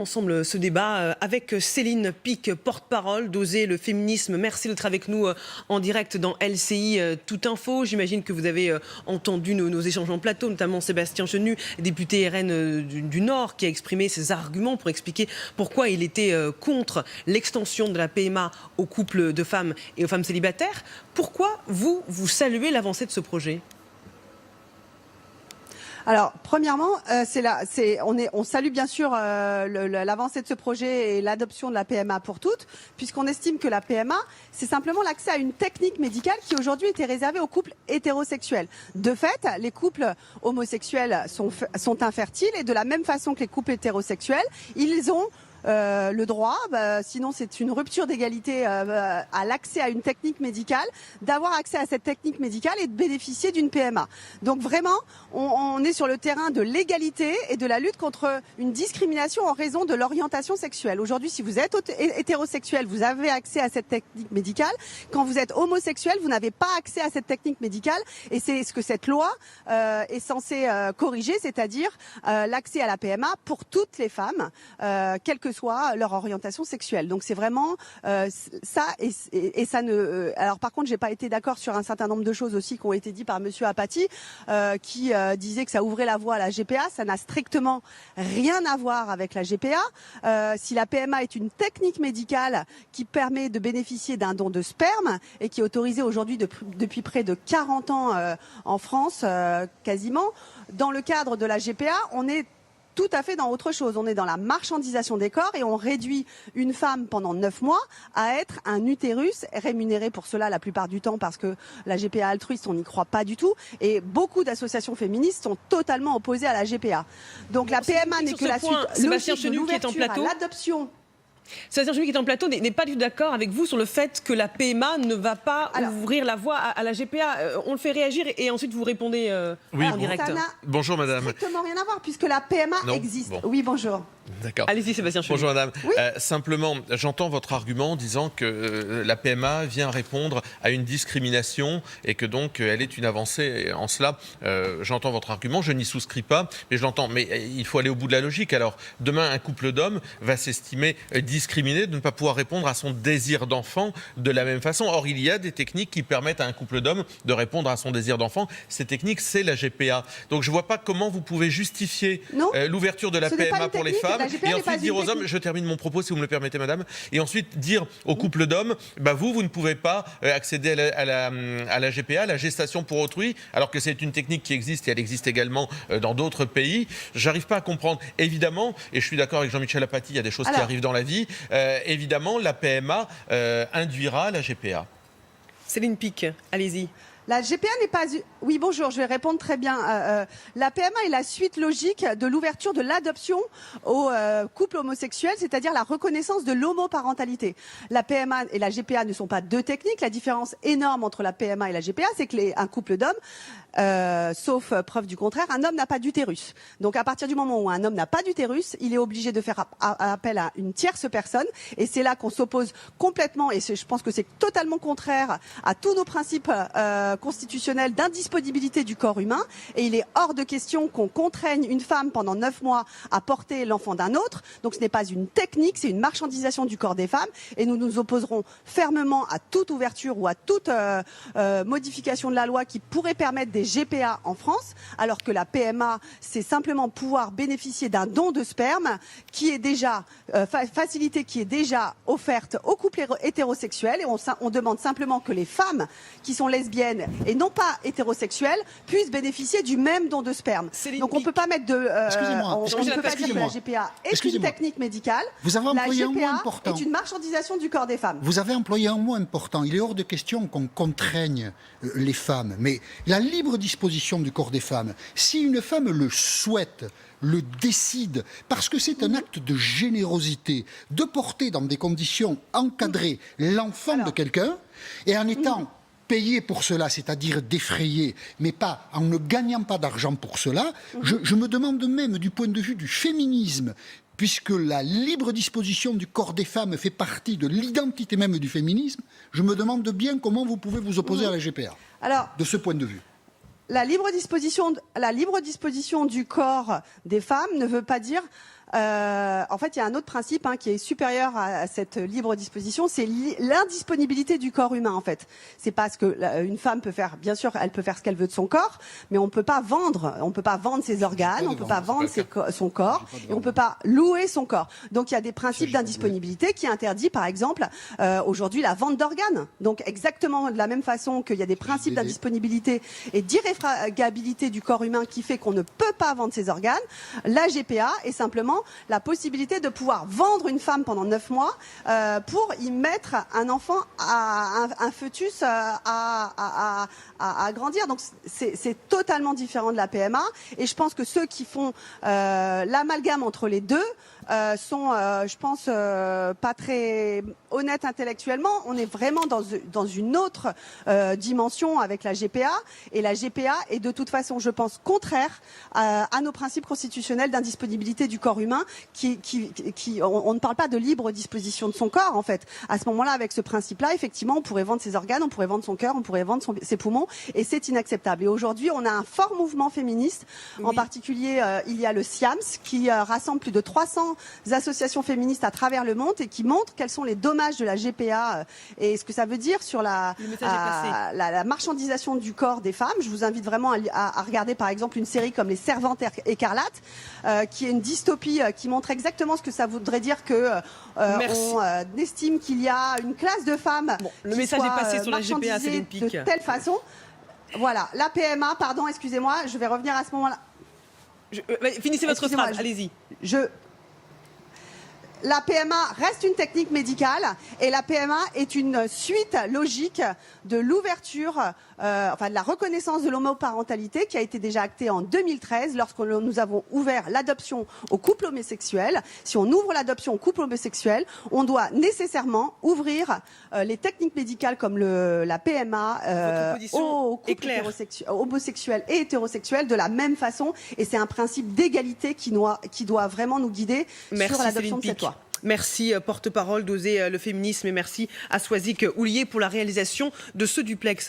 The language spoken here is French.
Ensemble ce débat avec Céline Pic, porte-parole d'Oser le féminisme. Merci d'être avec nous en direct dans LCI Tout Info. J'imagine que vous avez entendu nos échanges en plateau, notamment Sébastien Chenu, député RN du Nord, qui a exprimé ses arguments pour expliquer pourquoi il était contre l'extension de la PMA aux couples de femmes et aux femmes célibataires. Pourquoi vous saluez l'avancée de ce projet ? Alors, premièrement, on salue bien sûr l'avancée de ce projet et l'adoption de la PMA pour toutes, puisqu'on estime que la PMA, c'est simplement l'accès à une technique médicale qui aujourd'hui était réservée aux couples hétérosexuels. De fait, les couples homosexuels sont infertiles et de la même façon que les couples hétérosexuels, ils ont le droit, sinon c'est une rupture d'égalité à l'accès à une technique médicale, d'avoir accès à cette technique médicale et de bénéficier d'une PMA. Donc vraiment, on est sur le terrain de l'égalité et de la lutte contre une discrimination en raison de l'orientation sexuelle. Aujourd'hui, si vous êtes hétérosexuel, vous avez accès à cette technique médicale. Quand vous êtes homosexuel, vous n'avez pas accès à cette technique médicale. Et c'est ce que cette loi est censée corriger, c'est-à-dire l'accès à la PMA pour toutes les femmes, quelle que soit leur orientation sexuelle. Donc c'est vraiment ça et ça ne. Alors par contre, j'ai pas été d'accord sur un certain nombre de choses aussi qui ont été dites par Monsieur Apathy, qui disait que ça ouvrait la voie à la GPA. Ça n'a strictement rien à voir avec la GPA. Si la PMA est une technique médicale qui permet de bénéficier d'un don de sperme et qui est autorisée aujourd'hui depuis près de 40 ans en France, quasiment, dans le cadre de la GPA, on est tout à fait dans autre chose. On est dans la marchandisation des corps et on réduit une femme pendant 9 mois à être un utérus rémunéré pour cela la plupart du temps parce que la GPA altruiste, on n'y croit pas du tout. Et beaucoup d'associations féministes sont totalement opposées à la GPA. Donc la PMA n'est que la suite logique de l'ouverture à l'adoption. Sébastien Chenu qui est en plateau n'est pas du tout d'accord avec vous sur le fait que la PMA ne va pas ouvrir la voie à la GPA. On le fait réagir et ensuite vous répondez en direct. Bonjour madame. Ça n'a strictement rien à voir puisque la PMA existe. Bon. Oui, bonjour. D'accord. Allez-y Sébastien Chenu. Bonjour madame. Oui. Simplement, j'entends votre argument en disant que la PMA vient répondre à une discrimination et que donc elle est une avancée. Et en cela, j'entends votre argument, je n'y souscris pas, mais je l'entends. Mais il faut aller au bout de la logique. Alors, demain, un couple d'hommes va s'estimer discriminé de ne pas pouvoir répondre à son désir d'enfant de la même façon. Or, il y a des techniques qui permettent à un couple d'hommes de répondre à son désir d'enfant. Ces techniques, c'est la GPA. Donc, je ne vois pas comment vous pouvez justifier l'ouverture de la PMA pour les femmes et ensuite dire aux hommes, je termine mon propos si vous me le permettez madame, et ensuite dire aux couples d'hommes, vous ne pouvez pas accéder à la GPA, la gestation pour autrui, alors que c'est une technique qui existe et elle existe également dans d'autres pays. J'arrive pas à comprendre. Évidemment, et je suis d'accord avec Jean-Michel Apathy, il y a des choses qui arrivent dans la vie. Évidemment, la PMA induira la GPA. Céline Pic, allez-y. La GPA n'est pas... Oui, bonjour, je vais répondre très bien. La PMA est la suite logique de l'ouverture de l'adoption aux couples homosexuels, c'est-à-dire la reconnaissance de l'homoparentalité. La PMA et la GPA ne sont pas deux techniques. La différence énorme entre la PMA et la GPA, c'est qu'un couple d'hommes, sauf preuve du contraire, un homme n'a pas d'utérus. Donc à partir du moment où un homme n'a pas d'utérus, il est obligé de faire appel à une tierce personne. Et c'est là qu'on s'oppose complètement, et je pense que c'est totalement contraire à tous nos principes constitutionnelle d'indisponibilité du corps humain, et il est hors de question qu'on contraigne une femme pendant 9 mois à porter l'enfant d'un autre. Donc ce n'est pas une technique, c'est une marchandisation du corps des femmes, et nous nous opposerons fermement à toute ouverture ou à toute modification de la loi qui pourrait permettre des GPA en France, alors que la PMA, c'est simplement pouvoir bénéficier d'un don de sperme qui est déjà facilité, qui est déjà offerte aux couples hétérosexuels, et on demande simplement que les femmes qui sont lesbiennes et non pas hétérosexuels puissent bénéficier du même don de sperme. Donc on ne peut pas mettre de... on ne peut pas dire que la GPA est une technique médicale. Vous avez employé la un mot important. est une marchandisation du corps des femmes. Vous avez employé un mot important. Il est hors de question qu'on contraigne les femmes. Mais la libre disposition du corps des femmes, si une femme le souhaite, le décide, parce que c'est un acte de générosité, de porter dans des conditions encadrées l'enfant de quelqu'un, et en étant payé pour cela, c'est-à-dire défrayé, mais pas en ne gagnant pas d'argent pour cela, je me demande même du point de vue du féminisme, puisque la libre disposition du corps des femmes fait partie de l'identité même du féminisme, je me demande bien comment vous pouvez vous opposer à la GPA, de ce point de vue. La libre disposition du corps des femmes ne veut pas dire en fait, il y a un autre principe qui est supérieur à cette libre disposition, c'est l'indisponibilité du corps humain. En fait, c'est parce que une femme peut faire, bien sûr, elle peut faire ce qu'elle veut de son corps, mais on peut pas vendre ses organes, on peut pas vendre son corps, et on peut pas louer son corps. Donc, il y a des principes d'indisponibilité qui interdit, par exemple, aujourd'hui la vente d'organes. Donc, exactement de la même façon qu'il y a des principes d'indisponibilité et d'irréfragabilité du corps humain qui fait qu'on ne peut pas vendre ses organes, la GPA est simplement la possibilité de pouvoir vendre une femme pendant 9 mois pour y mettre un enfant, un fœtus à grandir. Donc c'est totalement différent de la PMA, et je pense que ceux qui font l'amalgame entre les deux sont, je pense, pas très honnêtes intellectuellement. On est vraiment dans une autre dimension avec la GPA, et la GPA est de toute façon, je pense, contraire à nos principes constitutionnels d'indisponibilité du corps humain, on ne parle pas de libre disposition de son corps, en fait. À ce moment-là, avec ce principe-là, effectivement, on pourrait vendre ses organes, on pourrait vendre son cœur, on pourrait vendre ses poumons, et c'est inacceptable. Et aujourd'hui, on a un fort mouvement féministe. Oui. En particulier, il y a le SIAMS qui rassemble plus de 300 associations féministes à travers le monde et qui montre quels sont les dommages de la GPA et ce que ça veut dire sur la marchandisation du corps des femmes. Je vous invite vraiment à regarder par exemple une série comme Les Servantes écarlates, qui est une dystopie qui montre exactement ce que ça voudrait dire que on estime qu'il y a une classe de femmes le message est passé sur la GPA, Céline Pic. De telle façon. Voilà, la PMA, pardon, excusez-moi, je vais revenir à ce moment-là. Finissez votre phrase, allez-y. La PMA reste une technique médicale, et la PMA est une suite logique de l'ouverture, de la reconnaissance de l'homoparentalité qui a été déjà actée en 2013 lorsque nous avons ouvert l'adoption aux couples homosexuels. Si on ouvre l'adoption aux couples homosexuels, on doit nécessairement ouvrir les techniques médicales comme la PMA aux couples homosexuels et hétérosexuels de la même façon, et c'est un principe d'égalité qui doit vraiment nous guider sur l'adoption de cette loi. Merci, porte-parole d'Oser le féminisme, et merci à Swazik Houlier pour la réalisation de ce duplex.